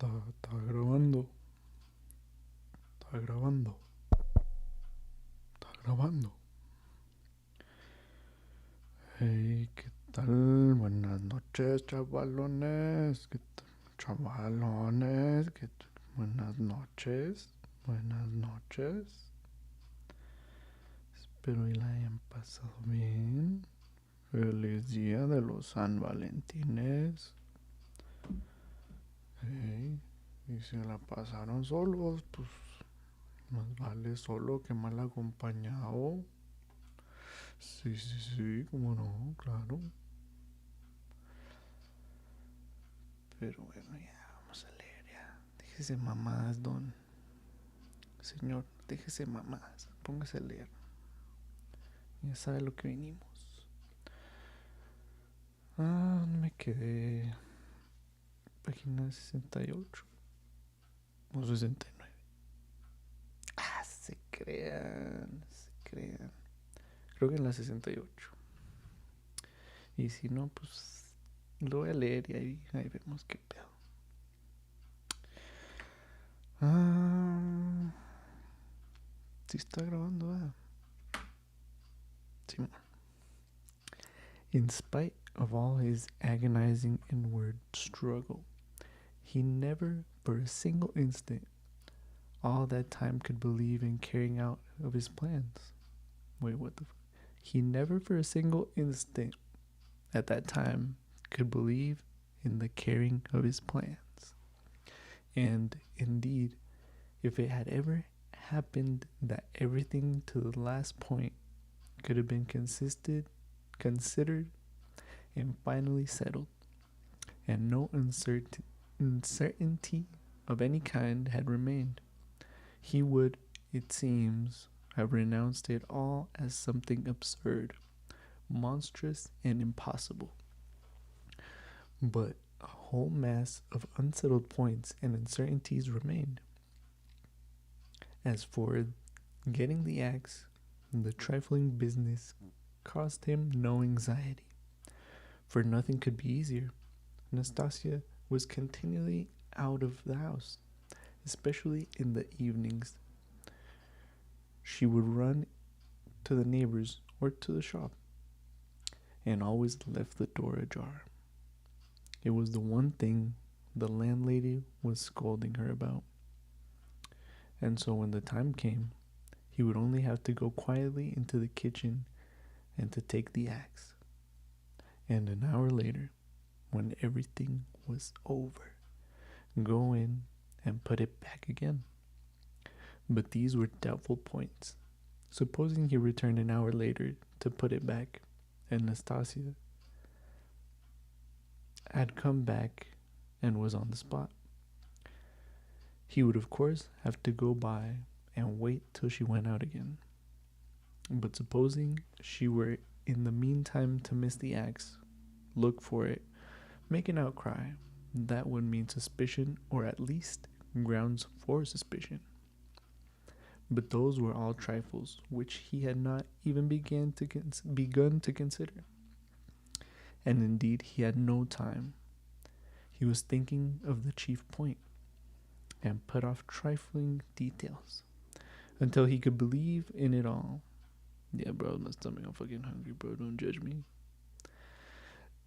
Está grabando. Está grabando. Está grabando. Hey, ¿qué tal? Buenas noches, chavalones. ¿Qué tal? Chavalones. Buenas noches. Buenas noches. Espero y la hayan pasado bien. Feliz día de los San Valentines. Hey, y si la pasaron solos, pues más vale solo que mal acompañado. Sí, sí, sí, cómo no, claro. Pero bueno, ya, vamos a leer ya. Déjese mamadas, don. Señor, déjese mamadas. Póngase a leer. Ya sabe lo que vinimos. Me quedé. Página 68 o 69. Se crean, se crean. Creo que en la 68. Y si no, pues lo voy a leer y ahí vemos qué pedo. Sí está grabando, Simón. In spite of all his agonizing inward struggle, he never for a single instant all that time could believe in carrying out of his plans. Wait, what the fuck? He never for a single instant at that time could believe in the carrying of his plans. And indeed, if it had ever happened that everything to the last point could have been considered and finally settled, and no uncertainty of any kind had remained, he would, it seems, have renounced it all as something absurd, monstrous, and impossible. But a whole mass of unsettled points and uncertainties remained. As for getting the axe, the trifling business caused him no anxiety, for nothing could be easier. Nastasia was continually out of the house, especially in the evenings. She would run to the neighbors or to the shop, and always left the door ajar. It was the one thing the landlady was scolding her about. And so when the time came, he would only have to go quietly into the kitchen and to take the axe. And an hour later, when everything was over, go in and put it back again. But these were doubtful points. Supposing he returned an hour later to put it back, and Nastasia had come back and was on the spot, he would of course have to go by and wait till she went out again. But supposing she were in the meantime to miss the axe, look for it, make an outcry, that would mean suspicion, or at least grounds for suspicion. But those were all trifles which he had not even begun to consider. And indeed he had no time. He was thinking of the chief point, and put off trifling details until he could believe in it all. Yeah, bro, my stomach, I'm fucking hungry, bro. Don't judge me.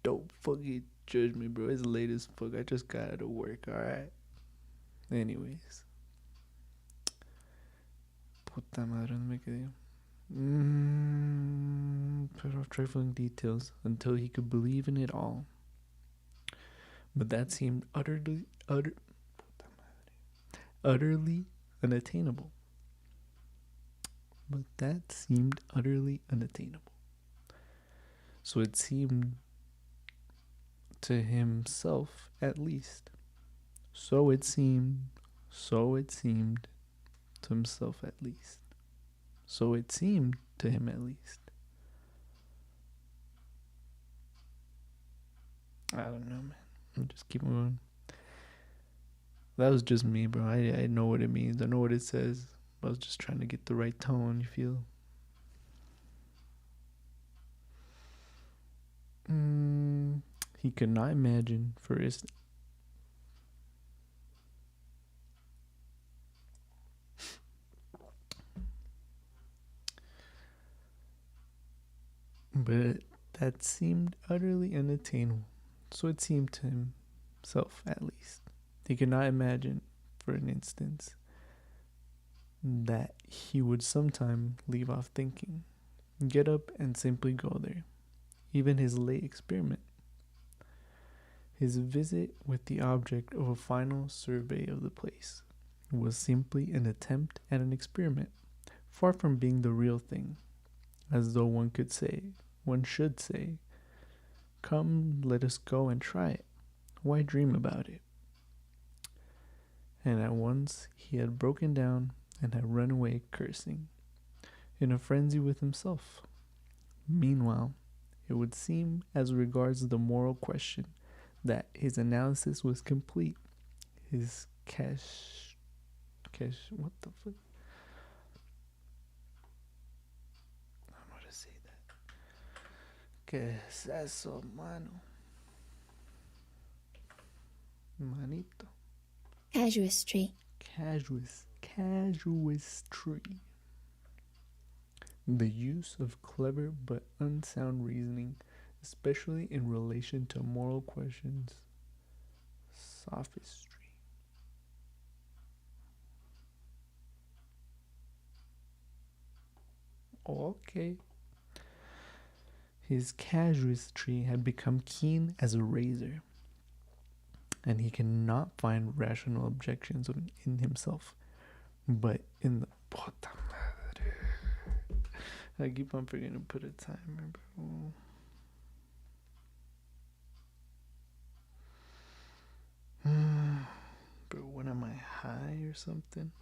Don't fucking judge me, bro. It's late as fuck. I just got out of work, alright? Anyways. Puta madre, no me quedé. Put off trifling details until he could believe in it all. But that seemed utterly unattainable. So it seemed to himself at least. So it seemed to himself at least. So it seemed to him at least. I don't know, man. I'll just keep moving. That was just me, bro. I know what it means. I know what it says. I was just trying to get the right tone, you feel? He could not imagine for But that seemed utterly unattainable. So it seemed to himself, at least. He could not imagine, for an instant, that he would sometime leave off thinking, get up and simply go there. Even his late experiment, his visit with the object of a final survey of the place, was simply an attempt at an experiment, far from being the real thing, as though one should say, come, let us go and try it. Why dream about it? And at once he had broken down and had run away cursing, in a frenzy with himself. Meanwhile, it would seem, as regards the moral question, that his analysis was complete. His what the fuck? I don't know how to say that. Que es eso, mano? Manito. Casuistry. Casuistry. The use of clever but unsound reasoning, especially in relation to moral questions. Sophistry. Okay. His casuistry had become keen as a razor, and he cannot find rational objections in himself, but in the puta madre. I keep on forgetting to put a timer, bro. Bro, when am I high or something?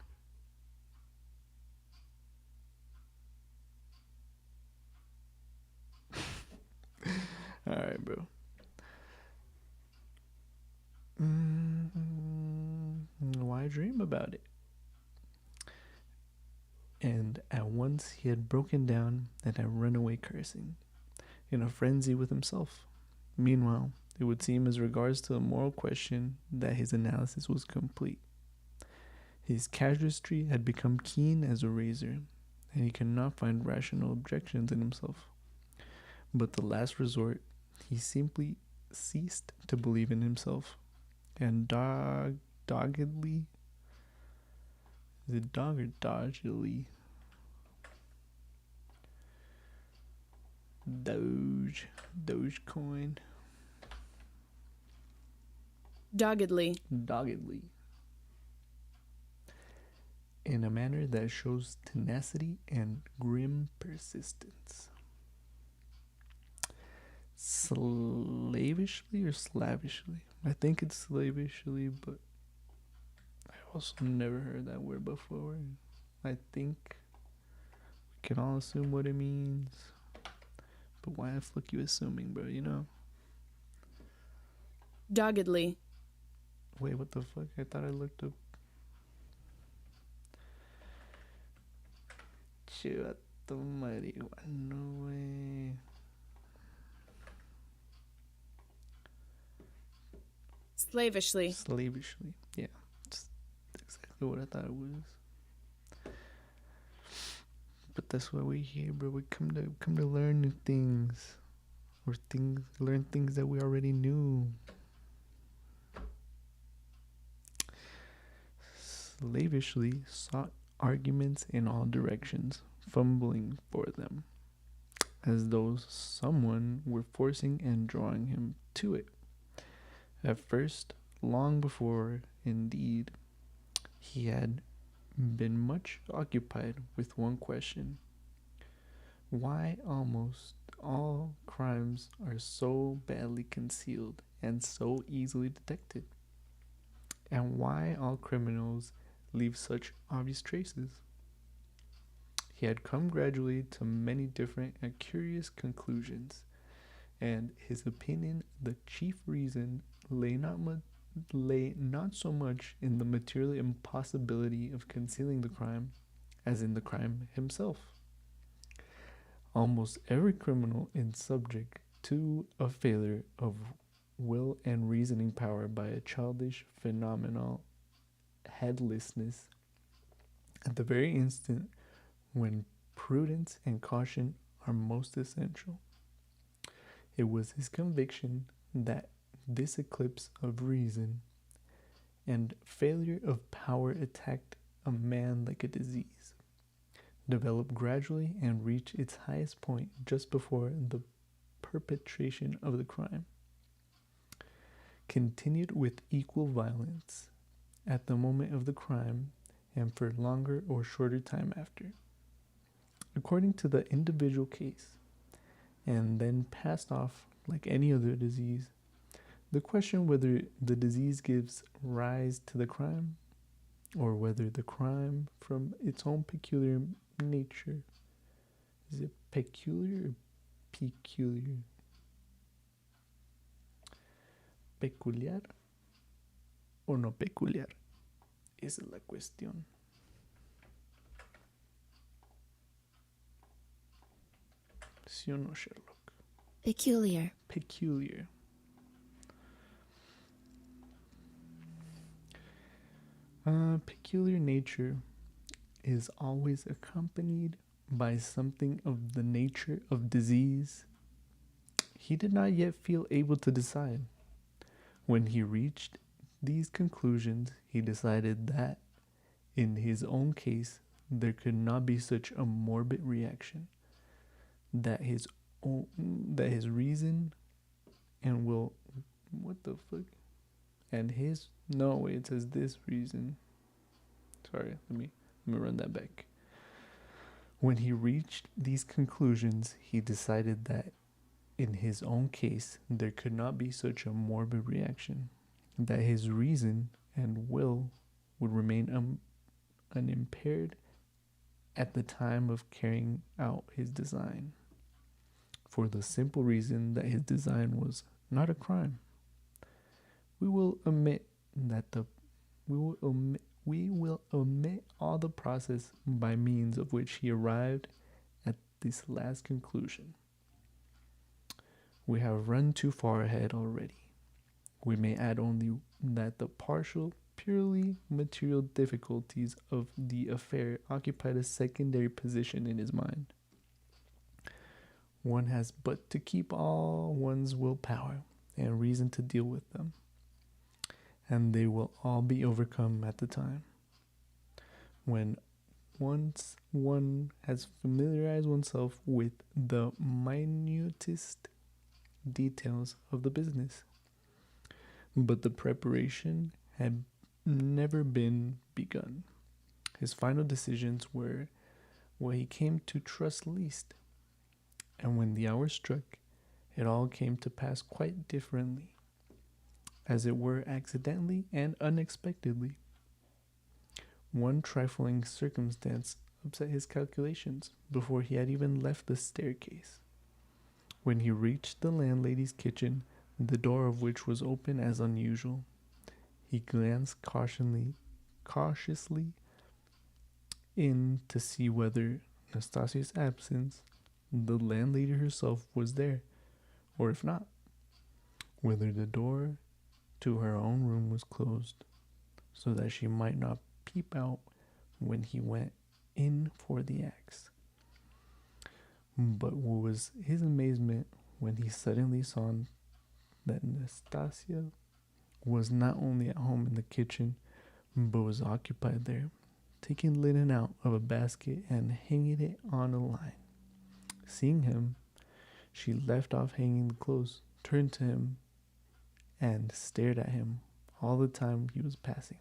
Alright, bro. Why dream about it? And at once he had broken down and had run away cursing, in a frenzy with himself. Meanwhile, it would seem, as regards to the moral question, that his analysis was complete. His casuistry had become keen as a razor, and he could not find rational objections in himself. But the last resort, he simply ceased to believe in himself, and doggedly, is it dog or dodgily? Dogecoin. Doggedly. In a manner that shows tenacity and grim persistence. Slavishly or slavishly? I think it's slavishly, but I also never heard that word before. I think we can all assume what it means. But why the fuck you assuming, bro, you know? Doggedly. Wait, what the fuck? I thought I looked up. Chivato marihuana, no way. Slavishly. Yeah. That's exactly what I thought it was. But that's why we're here, bro. We come to learn new things. Or learn things that we already knew. Slavishly sought arguments in all directions, fumbling for them, as though someone were forcing and drawing him to it. At first, long before, indeed, he had been much occupied with one question: why almost all crimes are so badly concealed and so easily detected? And why all criminals leave such obvious traces? He had come gradually to many different and curious conclusions, and his opinion the chief reason lay not so much in the material impossibility of concealing the crime as in the crime himself. Almost every criminal is subject to a failure of will and reasoning power by a childish phenomenal headlessness at the very instant when prudence and caution are most essential. It was his conviction that this eclipse of reason and failure of power attacked a man like a disease, developed gradually and reached its highest point just before the perpetration of the crime, continued with equal violence at the moment of the crime and for longer or shorter time after, according to the individual case, and then passed off like any other disease. The question whether the disease gives rise to the crime or whether the crime from its own peculiar nature, is it peculiar or peculiar? Peculiar o no peculiar? Esa es la cuestión. ¿Sí o no, Sherlock? Peculiar. Peculiar. Peculiar nature is always accompanied by something of the nature of disease. He did not yet feel able to decide. When he reached these conclusions, he decided that, in his own case, there could not be such a morbid reaction, that his reason and will, what the fuck, and his, no wait, it says this reason. Sorry, let me run that back. When he reached these conclusions, he decided that in his own case there could not be such a morbid reaction, that his reason and will would remain unimpaired at the time of carrying out his design, for the simple reason that his design was not a crime. We will omit all the process by means of which he arrived at this last conclusion. We have run too far ahead already. We may add only that the partial, purely material difficulties of the affair occupied a secondary position in his mind. One has but to keep all one's willpower and reason to deal with them, and they will all be overcome at the time. When once one has familiarized oneself with the minutest details of the business. But the preparation had never been begun. His final decisions were what he came to trust least. And when the hour struck, it all came to pass quite differently, as it were accidentally and unexpectedly. One trifling circumstance upset his calculations before he had even left the staircase. When he reached the landlady's kitchen, the door of which was open as unusual, he glanced cautiously in to see whether Nastasia's absence, the landlady herself, was there, or if not, whether the door to her own room was closed, so that she might not peep out when he went in for the axe. But what was his amazement when he suddenly saw that Nastasia was not only at home in the kitchen, but was occupied there, taking linen out of a basket and hanging it on a line. Seeing him, she left off hanging the clothes, turned to him, and stared at him all the time he was passing.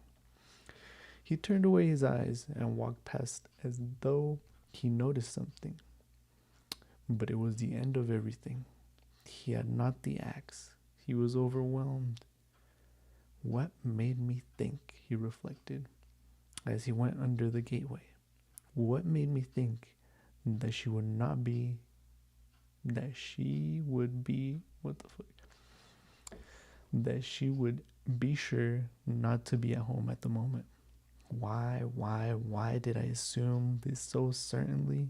He turned away his eyes and walked past as though he noticed something. But it was the end of everything. He had not the axe. He was overwhelmed. What made me think, he reflected, as he went under the gateway. What made me think that she would be sure not to be at home at the moment? Why did I assume this so certainly?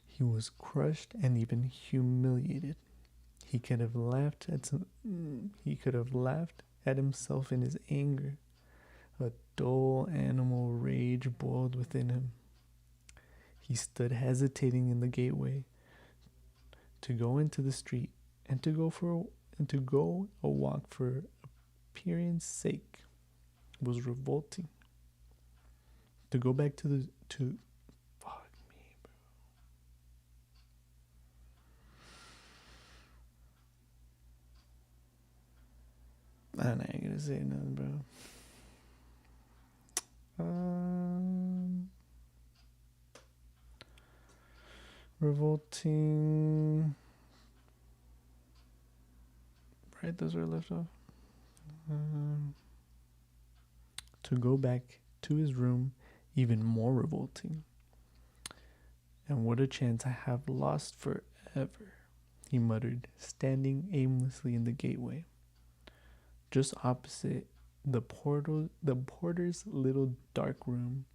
He was crushed and even humiliated. He could have laughed at himself in his anger. A dull animal rage boiled within him. He stood hesitating in the gateway, to go into the street and to go a walk for appearance sake was revolting. To go back to the to fuck me, bro. I ain't gonna say nothing, bro. Revolting. Right, those were left off. To go back to his room, even more revolting. And what a chance I have lost forever, he muttered, standing aimlessly in the gateway. Just opposite the porter's little dark room,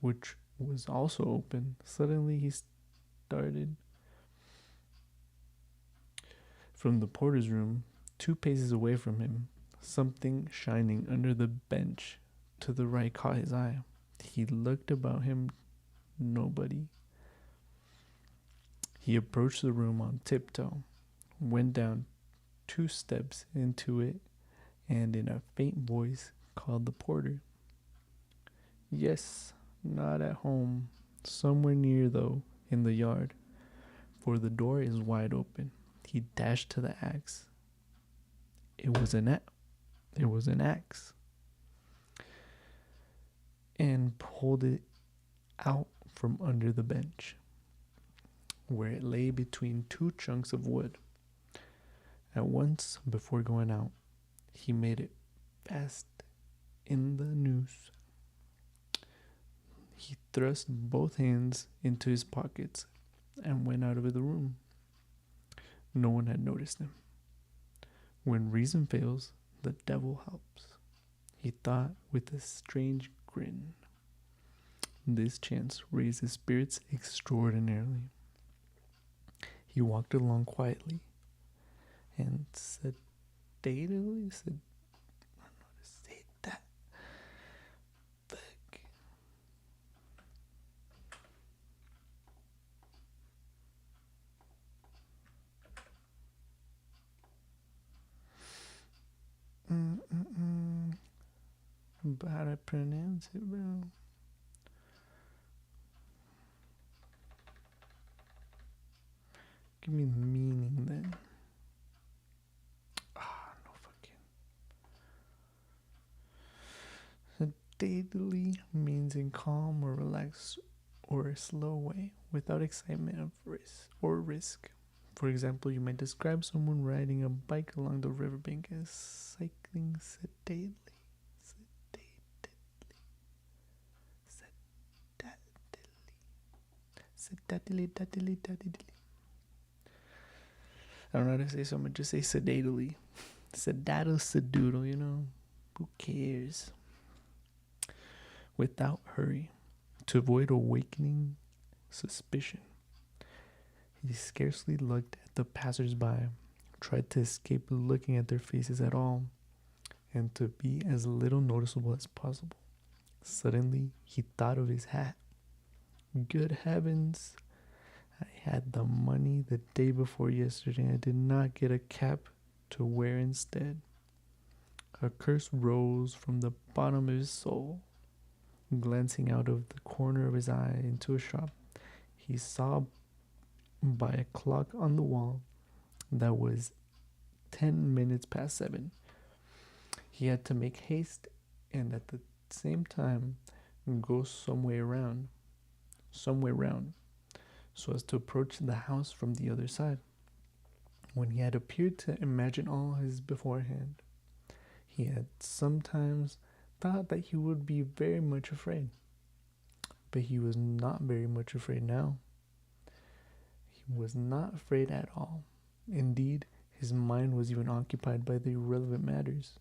which was also open. Suddenly he started. From the porter's room, 2 paces away from him, something shining under the bench to the right caught his eye. He looked about him. Nobody. He approached the room on tiptoe, went down 2 steps into it, and in a faint voice called the porter. Yes, not at home. Somewhere near, though, in the yard, for the door is wide open. He dashed to the axe. It was an axe, and pulled it out from under the bench, where it lay between 2 chunks of wood. At once, before going out, he made it fast in the noose. He thrust both hands into his pockets and went out of the room. No one had noticed him. When reason fails, the devil helps, he thought with a strange grin. This chance raised his spirits extraordinarily. He walked along quietly and sedately said, I don't know how to say that. Fuck. But how do I pronounce it, bro? Give me the meaning then. No fucking. Sedately means in calm or relaxed or a slow way, without excitement of risk. For example, you might describe someone riding a bike along the riverbank as cycling sedately. Sedately. I don't know how to say, so I'm gonna just say sedately. Sedaddle, you know. Who cares? Without hurry, to avoid awakening suspicion. He scarcely looked at the passers-by, tried to escape looking at their faces at all, and to be as little noticeable as possible. Suddenly, he thought of his hat. Good heavens! I had the money the day before yesterday. I did not get a cap to wear instead. A curse rose from the bottom of his soul. Glancing out of the corner of his eye into a shop, he saw by a clock on the wall that was 10 minutes past 7. He had to make haste and at the same time go somewhere round, so as to approach the house from the other side. When he had appeared to imagine all his beforehand, he had sometimes thought that he would be very much afraid. But he was not very much afraid now. He was not afraid at all. Indeed, his mind was even occupied by the irrelevant matters,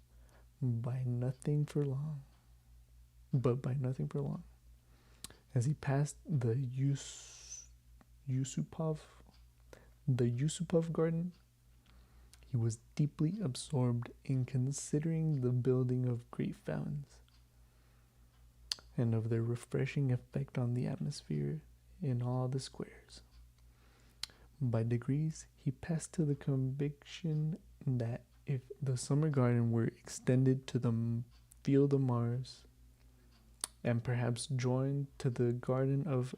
by nothing for long. As he passed the Yusupov garden, he was deeply absorbed in considering the building of great fountains and of their refreshing effect on the atmosphere in all the squares. By degrees, he passed to the conviction that if the summer garden were extended to the field of Mars, and perhaps joined to the garden of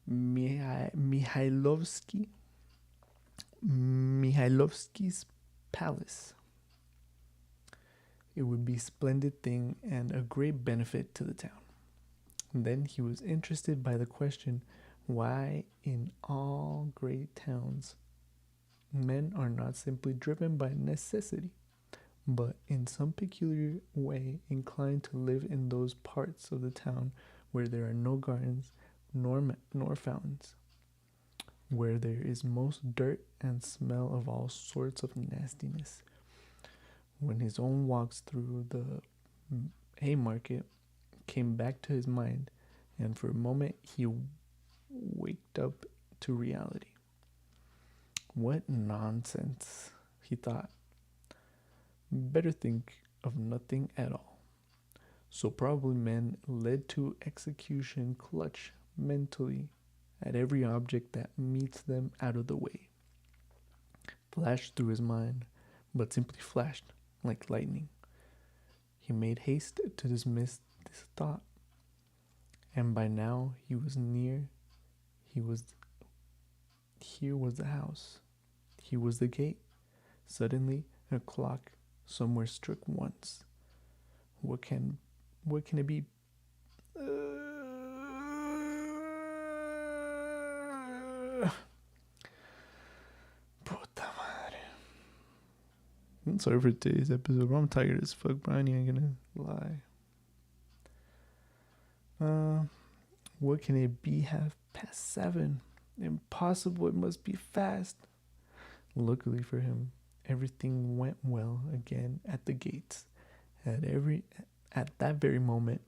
Mihailovsky, Mihailovsky's palace, it would be a splendid thing and a great benefit to the town. Then he was interested by the question why in all great towns men are not simply driven by necessity, but in some peculiar way inclined to live in those parts of the town where there are no gardens nor fountains, where there is most dirt and smell of all sorts of nastiness. When his own walks through the Haymarket came back to his mind, and for a moment he waked up to reality. What nonsense, he thought. Better think of nothing at all. So probably men led to execution clutch mentally at every object that meets them out of the way. Flashed through his mind, but simply flashed like lightning. He made haste to dismiss this thought, and by now he was near. Here was the house. Here was the gate. Suddenly, a clock somewhere struck once. What can it be? Puta madre. I'm sorry for today's episode, but I'm tired as fuck, but I ain't gonna lie. What can it be? Half past 7. Impossible, it must be fast. Luckily for him, everything went well again at the gates. At that very moment,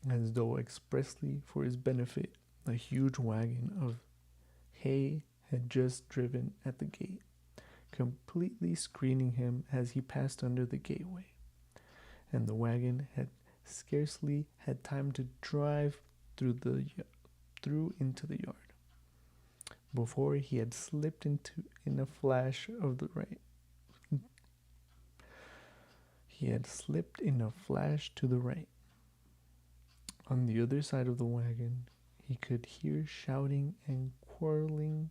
as though expressly for his benefit, a huge wagon of hay had just driven at the gate, completely screening him as he passed under the gateway. And the wagon had scarcely had time to drive through into the yard before he had slipped in a flash of the right. He had slipped in a flash to the right. On the other side of the wagon, he could hear shouting and quarreling,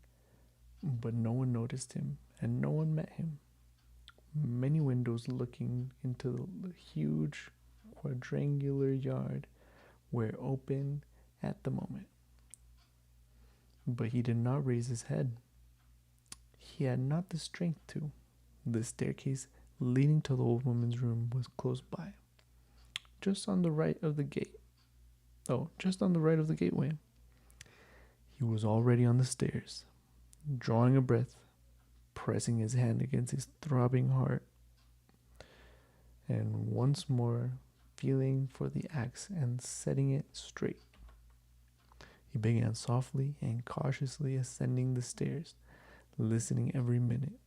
but no one noticed him, and no one met him. Many windows looking into the huge quadrangular yard were open at the moment. But he did not raise his head. He had not the strength to. The staircase leading to the old woman's room was close by, just on the right of the gate. Just on the right of the gateway. He was already on the stairs, drawing a breath, pressing his hand against his throbbing heart, and once more feeling for the axe and setting it straight. He began softly and cautiously ascending the stairs, listening every minute,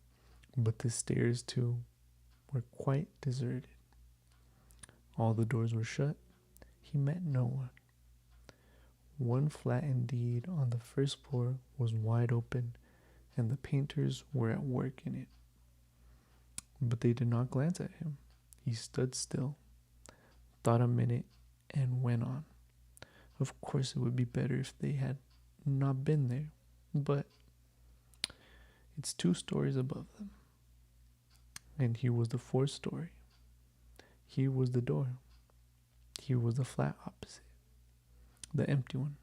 but the stairs, too, were quite deserted. All the doors were shut. He met no one. One flat indeed on the first floor was wide open, and the painters were at work in it. But they did not glance at him. He stood still, thought a minute, and went on. Of course it would be better if they had not been there, but it's 2 stories above them. And here was the 4th story. Here was the door. Here was the flat opposite, the empty one.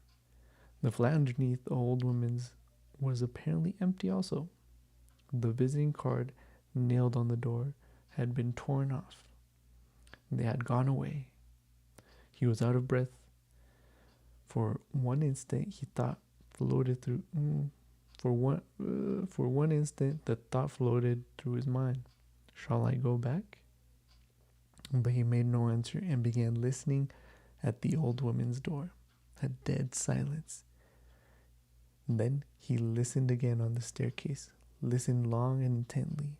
The flat underneath the old woman's was apparently empty also. The visiting card nailed on the door had been torn off. They had gone away. He was out of breath. For one instant he thought floated through for one instant the thought floated through his mind. Shall I go back? But he made no answer and began listening at the old woman's door. A dead silence. Then he listened again on the staircase, listened long and intently,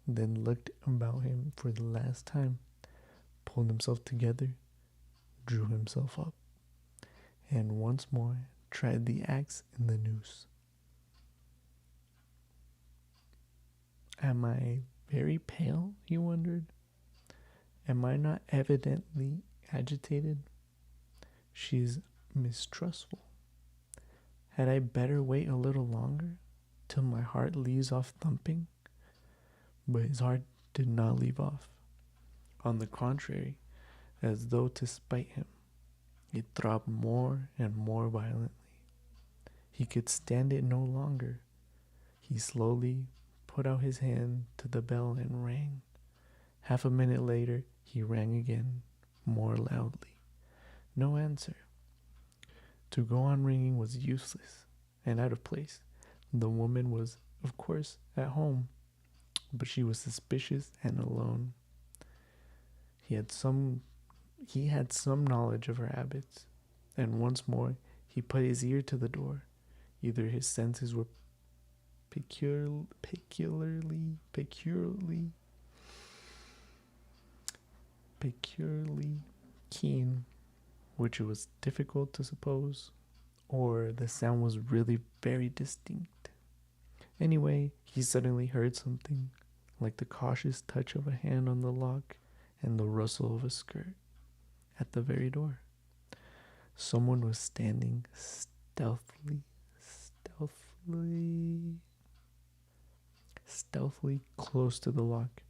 then looked about him for the last time, pulled himself together, drew himself up, and once more tried the axe in the noose. Am I very pale? He wondered. Am I not evidently agitated? She's mistrustful. Had I better wait a little longer till my heart leaves off thumping? But his heart did not leave off. On the contrary, as though to spite him, it throbbed more and more violently. He could stand it no longer. He slowly put out his hand to the bell and rang. Half a minute later, he rang again, more loudly. No answer. To go on ringing was useless and out of place. The woman was, of course, at home, but she was suspicious and alone. He had some knowledge of her habits, and once more he put his ear to the door. Either his senses were peculiarly keen, which it was difficult to suppose, or the sound was really very distinct. Anyway, he suddenly heard something, like the cautious touch of a hand on the lock and the rustle of a skirt at the very door. Someone was standing stealthily close to the lock,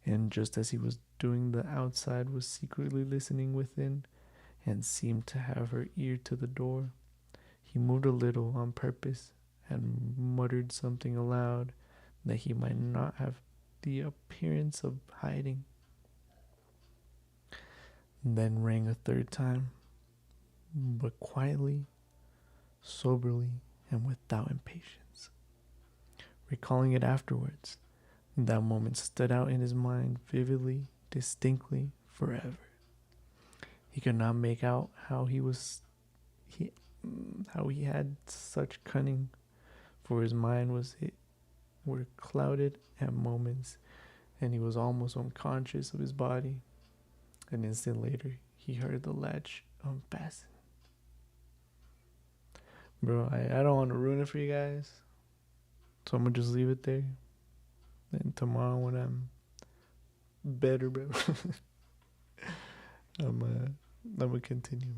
and just as he was doing, the outside was secretly listening within and seemed to have her ear to the door. He moved a little on purpose and muttered something aloud that he might not have the appearance of hiding. Then rang a third time, but quietly, soberly, and without impatience. Recalling it afterwards, that moment stood out in his mind vividly, distinctly, forever. He could not make out how he had such cunning, for his mind were clouded at moments, and he was almost unconscious of his body. An instant later, he heard the latch unfasten. Bro, I don't want to ruin it for you guys, so I'm gonna just leave it there. And tomorrow when I'm better, bro, I'm gonna continue.